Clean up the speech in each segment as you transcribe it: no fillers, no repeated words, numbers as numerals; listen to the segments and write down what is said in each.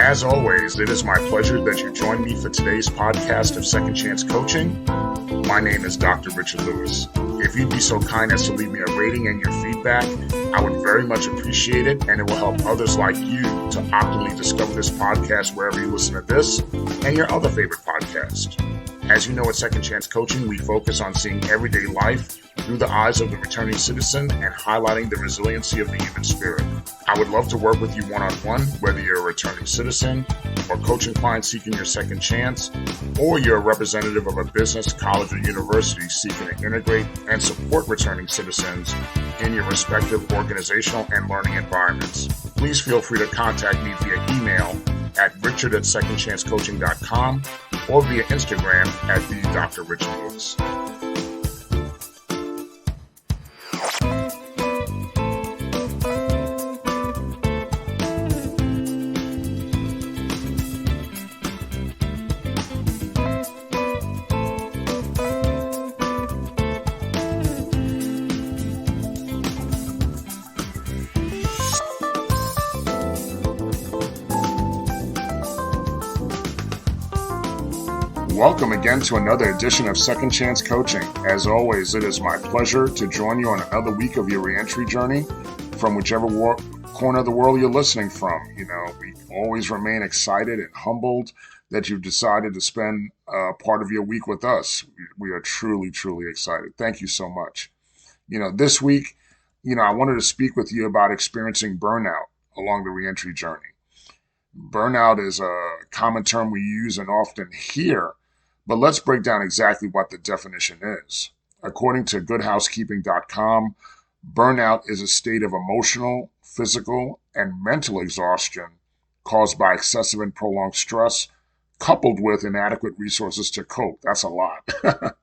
As always, it is my pleasure that you join me for today's podcast of Second Chance Coaching. My name is Dr. Richard Lewis. If you'd be so kind as to leave me a rating and your feedback, I would very much appreciate it, and it will help others like you to optimally discover this podcast wherever you listen to this and your other favorite podcast. As you know, at Second Chance Coaching, we focus on seeing everyday life through the eyes of the returning citizen and highlighting the resiliency of the human spirit. I would love to work with you one-on-one, whether you're a returning citizen or coaching client seeking your second chance, or you're a representative of a business, college, or university seeking to integrate and support returning citizens in your respective organizational and learning environments. Please feel free to contact me via email at richard@secondchancecoaching.com or via Instagram at the Dr. Richard Lewis. Welcome again to another edition of Second Chance Coaching. As always, it is my pleasure to join you on another week of your reentry journey from whichever corner of the world you're listening from. You know, we always remain excited and humbled that you've decided to spend part of your week with us. We are truly, truly excited. Thank you so much. You know, this week, I wanted to speak with you about experiencing burnout along the reentry journey. Burnout is a common term we use and often hear, but let's break down exactly what the definition is. According to goodhousekeeping.com, burnout is a state of emotional, physical, and mental exhaustion caused by excessive and prolonged stress, coupled with inadequate resources to cope. That's a lot. A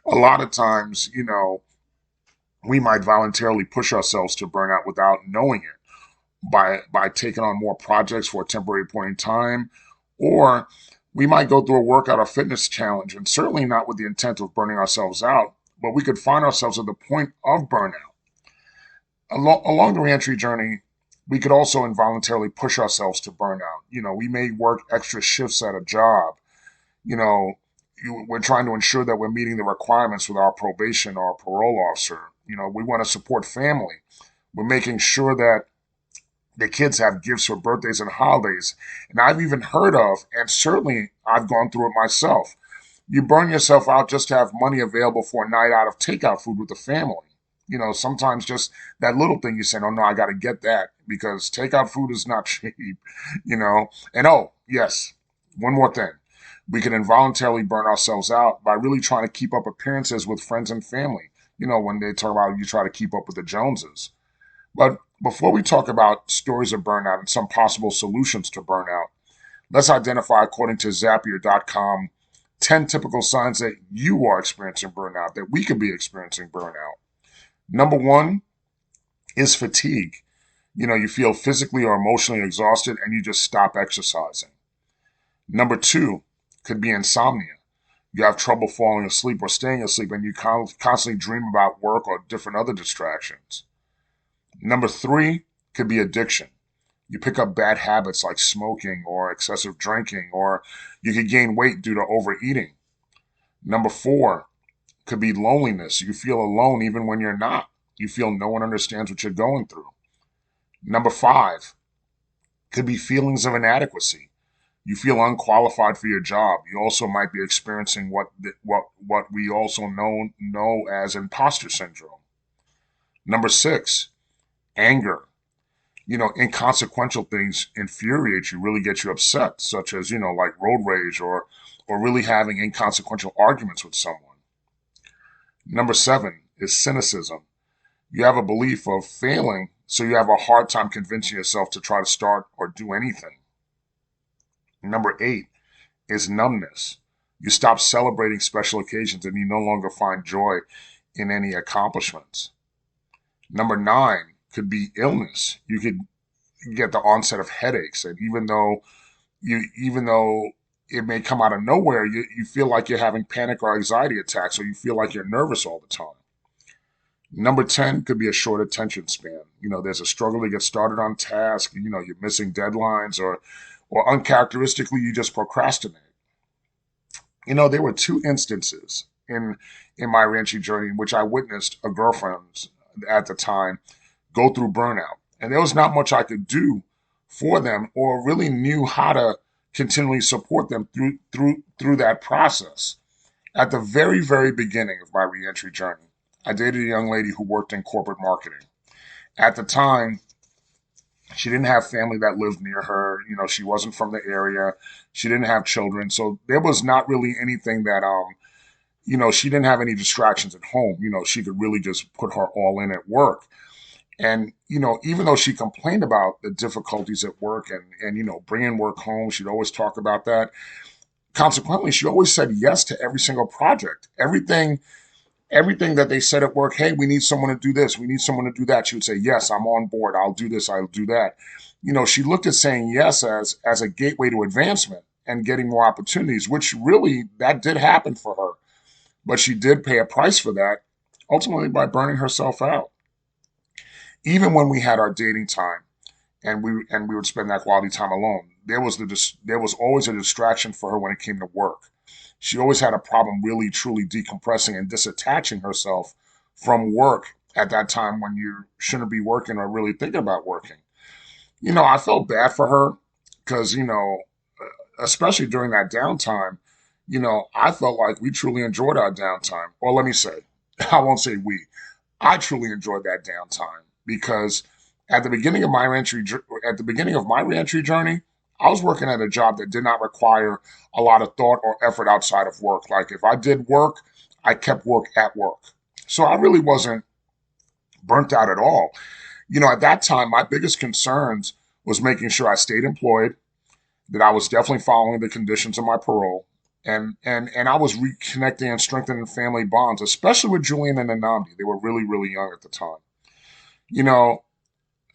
lot of times, we might voluntarily push ourselves to burnout without knowing it by taking on more projects for a temporary point in time, or we might go through a workout or fitness challenge, and certainly not with the intent of burning ourselves out, but we could find ourselves at the point of burnout. Along the reentry journey, we could also involuntarily push ourselves to burnout. We may work extra shifts at a job. We're trying to ensure that we're meeting the requirements with our probation or parole officer. We want to support family. We're making sure that the kids have gifts for birthdays and holidays. And I've even heard of, and certainly I've gone through it myself, you burn yourself out just to have money available for a night out of takeout food with the family. Sometimes just that little thing you say, oh no, I got to get that because takeout food is not cheap, And oh, yes, one more thing. We can involuntarily burn ourselves out by really trying to keep up appearances with friends and family. When they talk about you try to keep up with the Joneses. But before we talk about stories of burnout and some possible solutions to burnout, let's identify, according to Zapier.com, 10 typical signs that you are experiencing burnout, that we could be experiencing burnout. Number one is fatigue. You feel physically or emotionally exhausted and you just stop exercising. Number two could be insomnia. You have trouble falling asleep or staying asleep and you constantly dream about work or different other distractions. Number three could be addiction. You pick up bad habits like smoking or excessive drinking, or you could gain weight due to overeating. Number four could be loneliness. You feel alone even when you're not. You feel no one understands what you're going through. Number five could be feelings of inadequacy. You feel unqualified for your job. You also might be experiencing what we also know as imposter syndrome. Number six, anger. Inconsequential things infuriate you, really get you upset, such as, like road rage or really having inconsequential arguments with someone. Number seven is cynicism. You have a belief of failing, so you have a hard time convincing yourself to try to start or do anything. Number eight is numbness. You stop celebrating special occasions and you no longer find joy in any accomplishments. Number nine could be illness. You could get the onset of headaches, and even though it may come out of nowhere, you feel like you're having panic or anxiety attacks, or you feel like you're nervous all the time. Number 10 could be a short attention span. There's a struggle to get started on task. You're missing deadlines, or or uncharacteristically, you just procrastinate. There were two instances in my reentry journey in which I witnessed a girlfriend at the time go through burnout. And there was not much I could do for them or really knew how to continually support them through that process. At the very, very beginning of my reentry journey, I dated a young lady who worked in corporate marketing. At the time, she didn't have family that lived near her. She wasn't from the area. She didn't have children. So there was not really anything that, she didn't have any distractions at home. She could really just put her all in at work. And, even though she complained about the difficulties at work and bringing work home, she'd always talk about that. Consequently, she always said yes to every single project. Everything that they said at work, hey, we need someone to do this, we need someone to do that. She would say, yes, I'm on board. I'll do this, I'll do that. She looked at saying yes as a gateway to advancement and getting more opportunities, which really that did happen for her. But she did pay a price for that, ultimately by burning herself out. Even when we had our dating time and we would spend that quality time alone, there was always a distraction for her when it came to work. She always had a problem really truly decompressing and disattaching herself from work at that time when you shouldn't be working or really thinking about working. I felt bad for her because, especially during that downtime, I felt like we truly enjoyed our downtime. Or let me say, I won't say we. I truly enjoyed that downtime because at the beginning of my reentry journey, I was working at a job that did not require a lot of thought or effort outside of work. Like if I did work, I kept work at work. So I really wasn't burnt out at all. At that time, my biggest concerns was making sure I stayed employed, that I was definitely following the conditions of my parole, and I was reconnecting and strengthening family bonds, especially with Julian and Anandi. They were really, really young at the time. You know,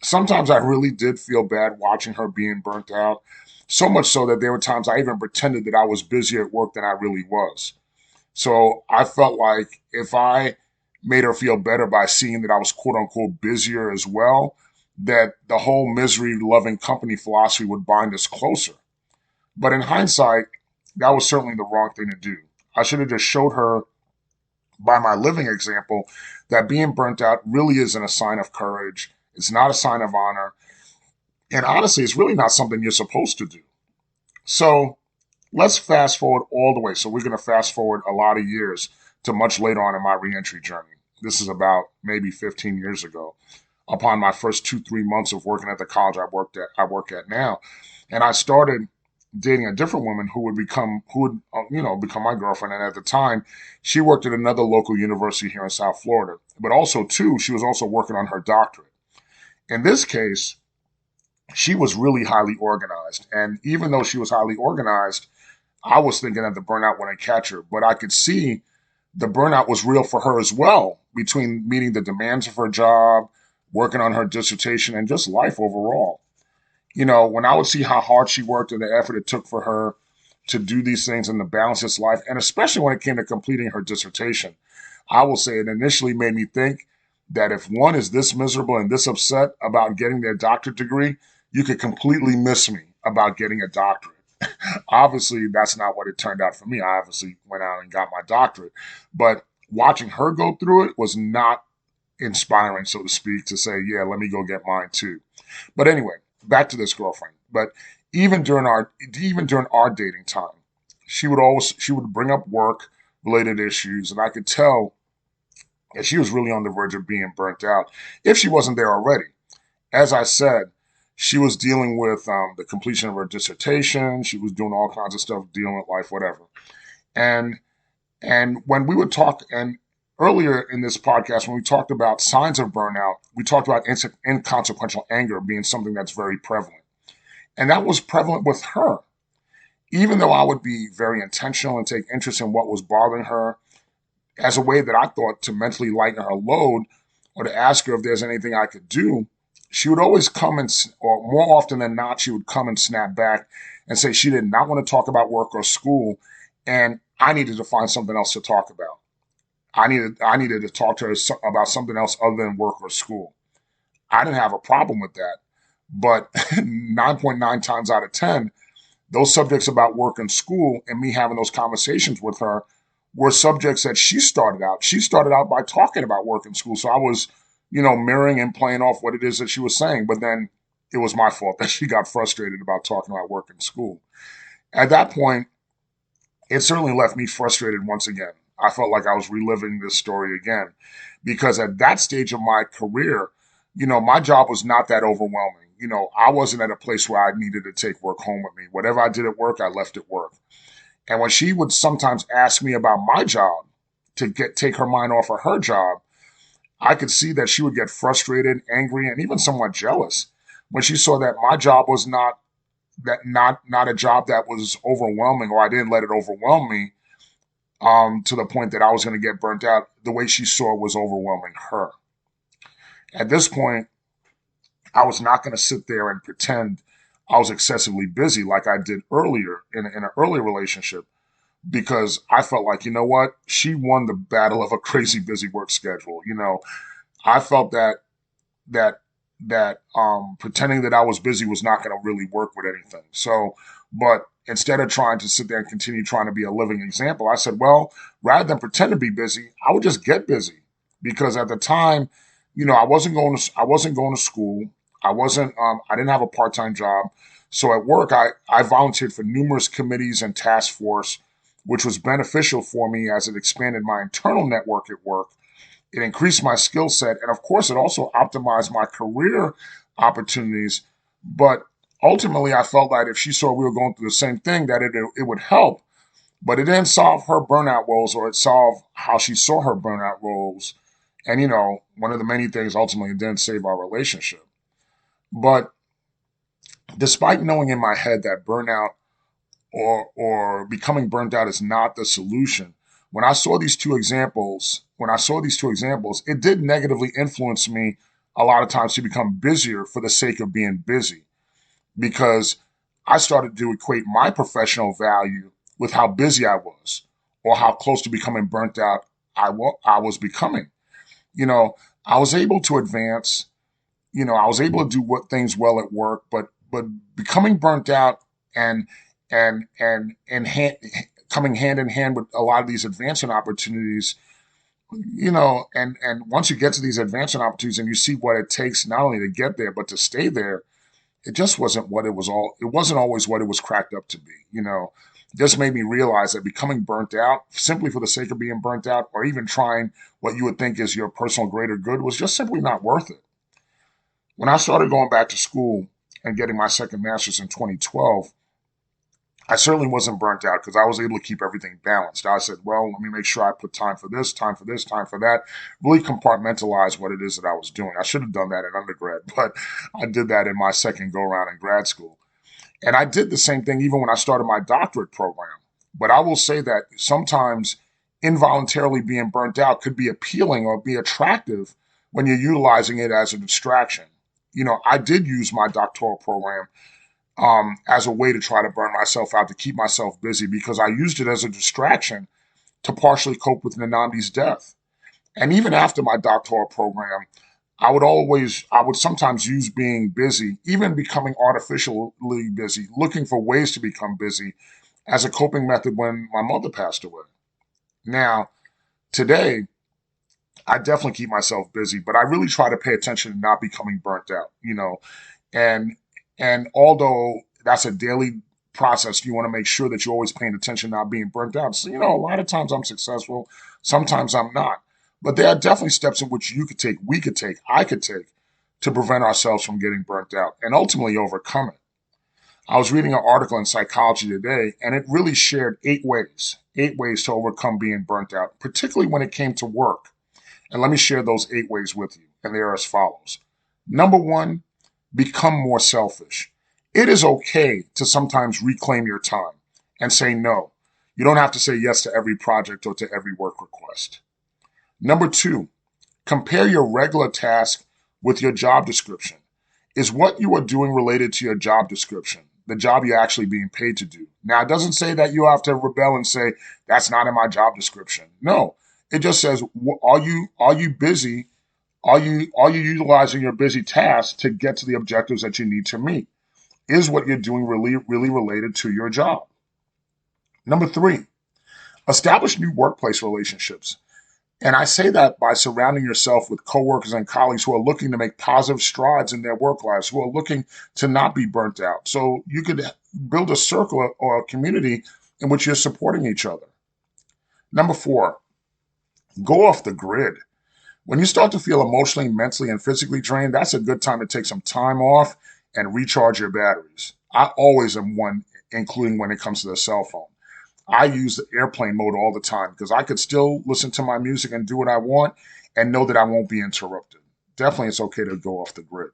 Sometimes I really did feel bad watching her being burnt out, so much so that there were times I even pretended that I was busier at work than I really was. So I felt like if I made her feel better by seeing that I was quote unquote busier as well, that the whole misery loving company philosophy would bind us closer. But in hindsight, that was certainly the wrong thing to do. I should have just showed her by my living example that being burnt out really isn't a sign of courage. It's not a sign of honor. And honestly, it's really not something you're supposed to do. So let's fast forward all the way. So we're going to fast forward a lot of years to much later on in my reentry journey. This is about maybe 15 years ago, upon my first 2, 3 months of working at the college I work at now. And I started dating a different woman who would become my girlfriend. And at the time, she worked at another local university here in South Florida. But also, too, she was also working on her doctorate. In this case, she was really highly organized. And even though she was highly organized, I was thinking that the burnout wouldn't catch her. But I could see the burnout was real for her as well, between meeting the demands of her job, working on her dissertation, and just life overall. When I would see how hard she worked and the effort it took for her to do these things and to balance this life, and especially when it came to completing her dissertation, I will say it initially made me think that if one is this miserable and this upset about getting their doctorate degree, you could completely miss me about getting a doctorate. Obviously, that's not what it turned out for me. I obviously went out and got my doctorate. But watching her go through it was not inspiring, so to speak, to say, yeah, let me go get mine too. But anyway, back to this girlfriend. But even during our dating time, she would bring up work related issues, and I could tell that she was really on the verge of being burnt out if she wasn't there already. As I said, she was dealing with the completion of her dissertation. She was doing all kinds of stuff, dealing with life, whatever. And and when we would talk, and earlier in this podcast, when we talked about signs of burnout, we talked about inconsequential anger being something that's very prevalent. And that was prevalent with her. Even though I would be very intentional and take interest in what was bothering her as a way that I thought to mentally lighten her load or to ask her if there's anything I could do, she would always come or more often than not, she would come and snap back and say she did not want to talk about work or school. And I needed to find something else to talk about. I needed to talk to her about something else other than work or school. I didn't have a problem with that. But 9.9 times out of 10, those subjects about work and school and me having those conversations with her were subjects that she started out. She started out by talking about work and school. So I was, mirroring and playing off what it is that she was saying. But then it was my fault that she got frustrated about talking about work and school. At that point, it certainly left me frustrated once again. I felt like I was reliving this story again because at that stage of my career, my job was not that overwhelming. I wasn't at a place where I needed to take work home with me. Whatever I did at work, I left at work. And when she would sometimes ask me about my job to take her mind off of her job, I could see that she would get frustrated, angry, and even somewhat jealous when she saw that my job was not a job that was overwhelming, or I didn't let it overwhelm me to the point that I was going to get burnt out. The way she saw it was overwhelming her. At this point, I was not going to sit there and pretend I was excessively busy like I did earlier in an earlier relationship, because I felt like, you know what? She won the battle of a crazy busy work schedule. I felt that pretending that I was busy was not going to really work with anything. So, but instead of trying to sit there and continue trying to be a living example, I said, well, rather than pretend to be busy, I would just get busy. Because at the time, I wasn't going to school. I didn't have a part-time job. So at work, I volunteered for numerous committees and task force, which was beneficial for me as it expanded my internal network at work. It increased my skill set. And of course, it also optimized my career opportunities. But ultimately, I felt like if she saw we were going through the same thing, that it would help. But it didn't solve her burnout woes, or it solved how she saw her burnout woes. And, one of the many things ultimately it didn't save our relationship. But despite knowing in my head that burnout or becoming burnt out is not the solution, when I saw these two examples, it did negatively influence me a lot of times to become busier for the sake of being busy, because I started to equate my professional value with how busy I was or how close to becoming burnt out I was becoming. You know, I was able to advance, I was able to do what things well at work, but becoming burnt out and and coming hand in hand with a lot of these advancement opportunities, and once you get to these advancement opportunities and you see what it takes not only to get there but to stay there, it just wasn't what it was all. It wasn't always what it was cracked up to be. It just made me realize that becoming burnt out simply for the sake of being burnt out, or even trying what you would think is your personal greater good, was just simply not worth it. When I started going back to school and getting my second master's in 2012, I certainly wasn't burnt out because I was able to keep everything balanced. I said, well, let me make sure I put time for this, time for this, time for that, really compartmentalize what it is that I was doing. I should have done that in undergrad, but I did that in my second go around in grad school. And I did the same thing even when I started my doctorate program. But I will say that sometimes involuntarily being burnt out could be appealing or be attractive when you're utilizing it as a distraction. I did use my doctoral program as a way to try to burn myself out, to keep myself busy, because I used it as a distraction to partially cope with Nnamdi's death. And even after my doctoral program, I would sometimes use being busy, even becoming artificially busy, looking for ways to become busy as a coping method when my mother passed away. Now, today, I definitely keep myself busy, but I really try to pay attention to not becoming burnt out. And and although that's a daily process, you want to make sure that you're always paying attention, not being burnt out. So, a lot of times I'm successful, sometimes I'm not. But there are definitely steps in which you could take, we could take, I could take to prevent ourselves from getting burnt out and ultimately overcome it. I was reading an article in Psychology Today, and it really shared 8 ways to overcome being burnt out, particularly when it came to work. And let me share those 8 ways with you. And they are as follows. Number one, become more selfish. It is okay to sometimes reclaim your time and say no. You don't have to say yes to every project or to every work request. Number two, compare your regular task with your job description. Is what you are doing related to your job description, the job you're actually being paid to do? Now, it doesn't say that you have to rebel and say, that's not in my job description. No, it just says, are you busy? Are you utilizing your busy tasks to get to the objectives that you need to meet? Is what you're doing really related to your job? Number three, establish new workplace relationships. And I say that by surrounding yourself with coworkers and colleagues who are looking to make positive strides in their work lives, who are looking to not be burnt out. So you could build a circle or a community in which you're supporting each other. Number four, go off the grid. When you start to feel emotionally, mentally, and physically drained, that's a good time to take some time off and recharge your batteries. I always am one, including when it comes to the cell phone. I use the airplane mode all the time because I could still listen to my music and do what I want and know that I won't be interrupted. Definitely, it's okay to go off the grid.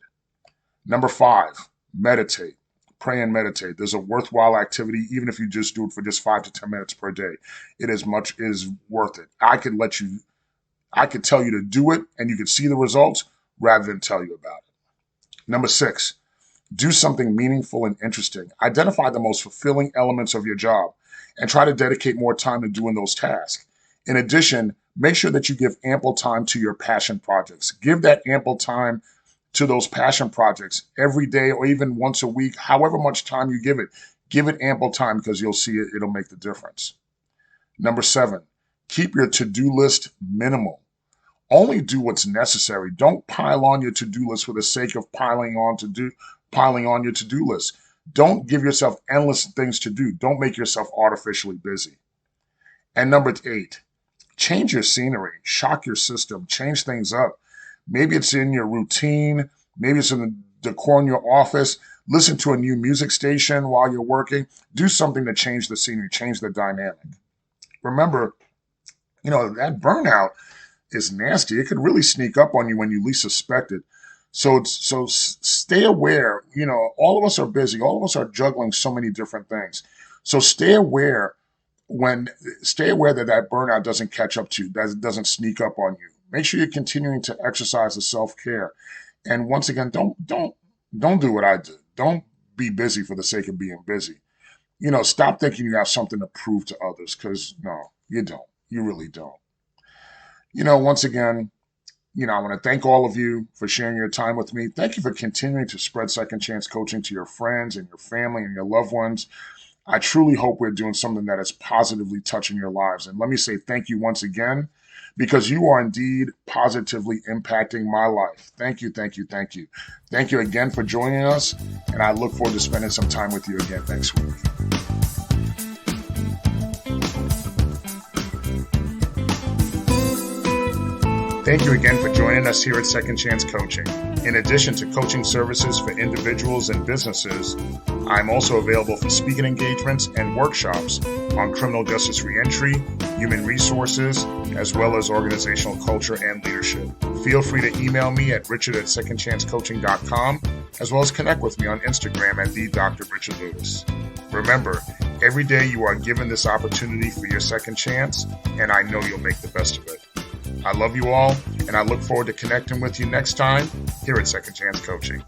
Number five, meditate. Pray and meditate. There's a worthwhile activity, even if you just do it for just 5 to 10 minutes per day. It is worth it. I could tell you to do it and you could see the results rather than tell you about it. Number six, do something meaningful and interesting. Identify the most fulfilling elements of your job and try to dedicate more time to doing those tasks. In addition, make sure that you give ample time to your passion projects. Give that ample time to those passion projects every day or even once a week, however much time you give it ample time because you'll see it'll make the difference. Number seven, keep your to-do list minimal. Only do what's necessary. Don't pile on your to-do list for the sake of piling on your to-do list. Don't give yourself endless things to do. Don't make yourself artificially busy. And number eight, change your scenery, shock your system, change things up. Maybe it's in your routine. Maybe it's in the decor in your office. Listen to a new music station while you're working. Do something to change the scenery, change the dynamic. Remember, that burnout is nasty. It could really sneak up on you when you least suspect it. So stay aware. All of us are busy. All of us are juggling so many different things. So stay aware that burnout doesn't catch up to you, that it doesn't sneak up on you. Make sure you're continuing to exercise the self-care. And once again, don't do what I did. Don't be busy for the sake of being busy. Stop thinking you have something to prove to others because no, you don't. You really don't. Once again, I want to thank all of you for sharing your time with me. Thank you for continuing to spread Second Chance Coaching to your friends and your family and your loved ones. I truly hope we're doing something that is positively touching your lives. And let me say thank you once again, because you are indeed positively impacting my life. Thank you, thank you, thank you. Thank you again for joining us, and I look forward to spending some time with you again next week. Thank you again for joining us here at Second Chance Coaching. In addition to coaching services for individuals and businesses, I'm also available for speaking engagements and workshops on criminal justice reentry, human resources, as well as organizational culture and leadership. Feel free to email me at richard@secondchancecoaching.com, as well as connect with me on Instagram at @DrRichardLewis. Remember, every day you are given this opportunity for your second chance, and I know you'll make the best of it. I love you all, and I look forward to connecting with you next time here at Second Chance Coaching.